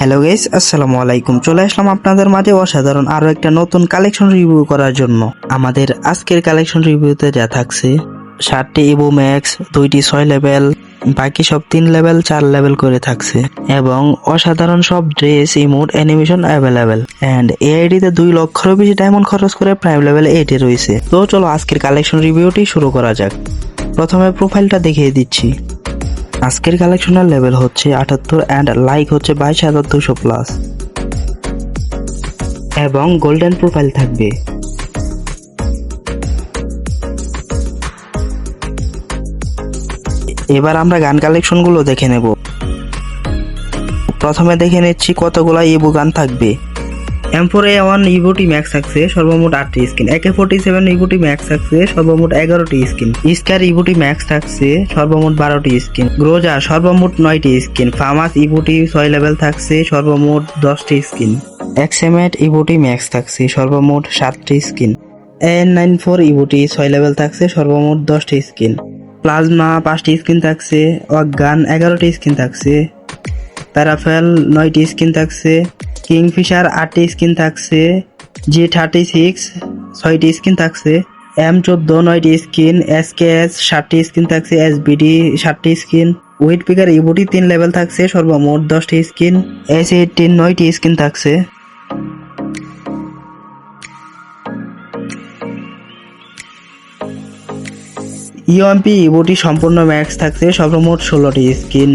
Hello guys, আসসালামু আলাইকুম। চলে আসলাম আপনাদের মাঝে অসাধারণ আরো একটা নতুন কালেকশন রিভিউ করার জন্য। আমাদের আজকের কালেকশন রিভিউতে যা থাকছে 7টি ইভো ম্যাক্স, 2টি 6 লেভেল, বাকি সব 3 লেভেল 4 লেভেল করে থাকছে এবং অসাধারণ সব dress, emote, animation available and এআইডিতে 2 লক্ষেরও বেশি ডায়মন্ড খরচ করে প্রাইম লেভেল 8 এ রয়েছে। তো চলো আজকের কালেকশন রিভিউটি শুরু করা যাক। প্রথমে প্রোফাইলটা দেখিয়ে দিচ্ছি। আজকের কালেকশনের লেভেল হচ্ছে 78 এন্ড লাইক হচ্ছে 22,200 প্লাস এবং গোল্ডেন প্রোফাইল থাকবে। এবার আমরা গান কালেকশন গুলো দেখে নেব। প্রথমে দেখে নিচ্ছি কতগুলা ইভো গান থাকবে। M4A1 ইভোটি ম্যাক্স থাকছে সর্বমোট 8টি স্কিন। AK47 ইভোটি ম্যাক্স থাকছে সর্বমোট 11টি স্কিন। স্কার ইভোটি ম্যাক্স থাকছে সর্বমোট 12টি স্কিন। গ্রোজা সর্বমোট 9টি স্কিন। ফামাস ইভোটি 6 লেভেল থাকছে সর্বমোট 10টি স্কিন। এক্সএমএট ইভোটি ম্যাক্স থাকছে সর্বমোট 7টি স্কিন। N94 ইভোটি 6 লেভেল থাকছে সর্বমোট 10টি স্কিন। প্লাজমা 5টি স্কিন থাকছে। অগান 11টি স্কিন থাকছে। প্যারাফেল 9টি স্কিন থাকছে। কিংফিশার 8টি স্কিন থাকছে। G36 6টি স্কিন থাকছে। M14 9টি স্কিন। SKS 7টি স্কিন থাকছে। SBD 7টি স্কিন। উইট পিকার ইভোটি 3 লেভেল থাকছে সর্বমোট 10টি স্কিন। S18 9টি স্কিন থাকছে। UMP ইভোটি সম্পূর্ণ ম্যাক্স থাকছে সর্বমোট 16টি স্কিন।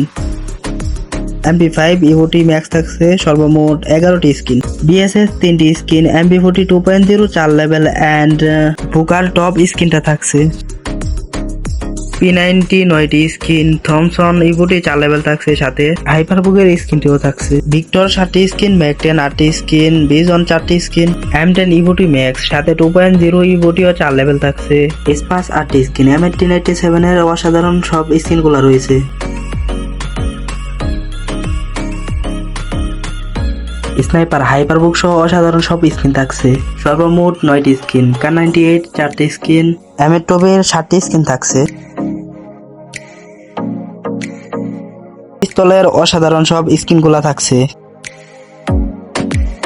MP5 ইভোটি ম্যাক্স থাকছে সর্বমোট 11টি স্কিন। BSS 3টি স্কিন। MP40 2.0 4 লেভেল এন্ড বুকার টপ স্কিনটা থাকছে। P90 9টি স্কিন। থমসন ইভোটি 4 লেভেল থাকছে, সাথে হাইপারবুকের স্কিনটিও থাকছে। Victor 7টি skin. ম্যাক10 8টি স্কিন। বিজন 4টি স্কিন। M10 ইভোটি ম্যাক্স সাথে 2.0 ইভোটিও 4 লেভেল থাকছে। স্পাস 8টি স্কিন। M1897 এর অসাধারণ সব স্কিনগুলো রয়েছে। স্নাইপার, হাইপারবুক সহ অসাধারণ সব স্কিন থাকছে। সর্বমোট 9টি স্কিন। K98 4টি স্কিন। M12 7টি স্কিন থাকছে। পিস্তলের অসাধারণ সব স্কিনগুলা থাকছে।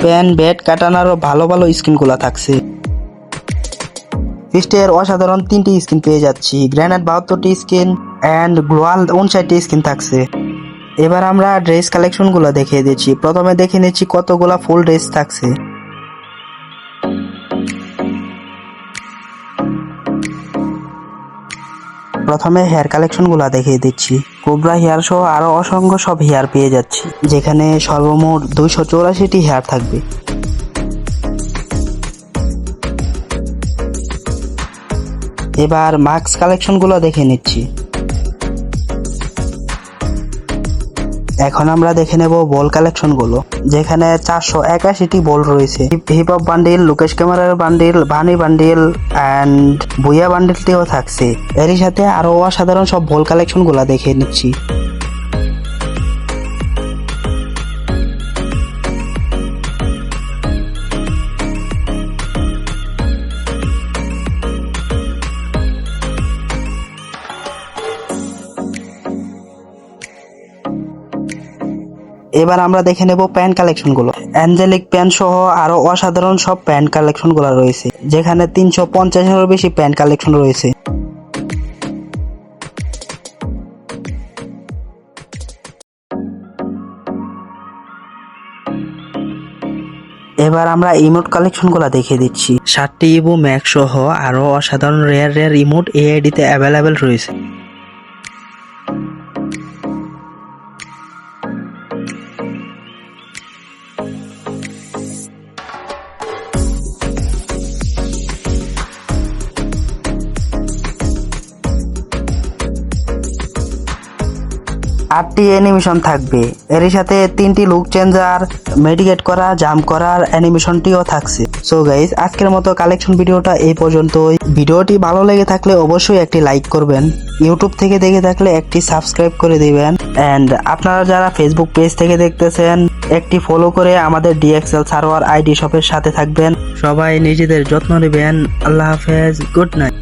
প্যান, ব্যাট, কাটানারও ভালো ভালো স্কিনগুলা থাকছে। পিস্টের অসাধারণ 3টি স্কিন পেয়ে যাচ্ছি। গ্রেনেড 72টি স্কিন এন্ড গ্লোয়াল 59টি স্কিন থাকছে। এবার আমরা ড্রেস কালেকশন গুলো দেখিয়ে দিচ্ছি। প্রথমে দেখে নিচ্ছি কতগুলা ফুল ড্রেস থাকছে। প্রথমে হেয়ার কালেকশন গুলা দেখিয়ে দিচ্ছি। কোবরা হেয়ার সহ আরো অসংখ্য সব হেয়ার পেয়ে যাচ্ছি, যেখানে সর্বমোট 284টি হেয়ার থাকবে। এবার মাস্ক কালেকশন গুলো দেখে নিচ্ছি। এখন আমরা দেখে নেব বল কালেকশন গুলো, যেখানে 481টি বল রয়েছে। হিপ হপ বান্ডিল, লুকেশ ক্যামেরার বান্ডিল, বানি বান্ডিল এন্ড বুয়া বান্ডিলটিও থাকছে। এরই সাথে আরো অসাধারণ সব বল কালেকশন গুলা দেখে নিচ্ছি। এবার আমরা দেখে নেব প্যান্ট কালেকশন গুলো। অ্যাঞ্জেলিক প্যান্ট সহ আরো অসাধারণ সব প্যান্ট কালেকশন গুলো রয়েছে, যেখানে 350-এরও বেশি প্যান্ট কালেকশন রয়েছে। এবার আমরা ইমোট কালেকশন গুলা দেখিয়ে দিচ্ছি। 7টি ইভো ম্যাক্স সহ আরো অসাধারণ রেয়ার ইমোট এআইডিতে অ্যাভেলেবেল রয়েছে। আটটি অ্যানিমেশন থাকবে। এর সাথে 3টি লুক চেঞ্জার, মেডিকেট করা, জাম্প করার অ্যানিমেশনটিও থাকছে। সো গাইস, আজকের মতো কালেকশন ভিডিওটা এই পর্যন্তই। ভিডিওটি ভালো লেগে থাকলে অবশ্যই একটি লাইক করবেন। ইউটিউব থেকে দেখে থাকলে একটি সাবস্ক্রাইব করে দিবেন এন্ড আপনারা যারা ফেসবুক পেজ থেকে দেখতেছেন একটি ফলো করে আমাদের DXL সার্ভার আইডি শপের সাথে থাকবেন। সবাই নিজেদের যত্ন নেবেন। আল্লাহ হাফেজ, গুড নাইট।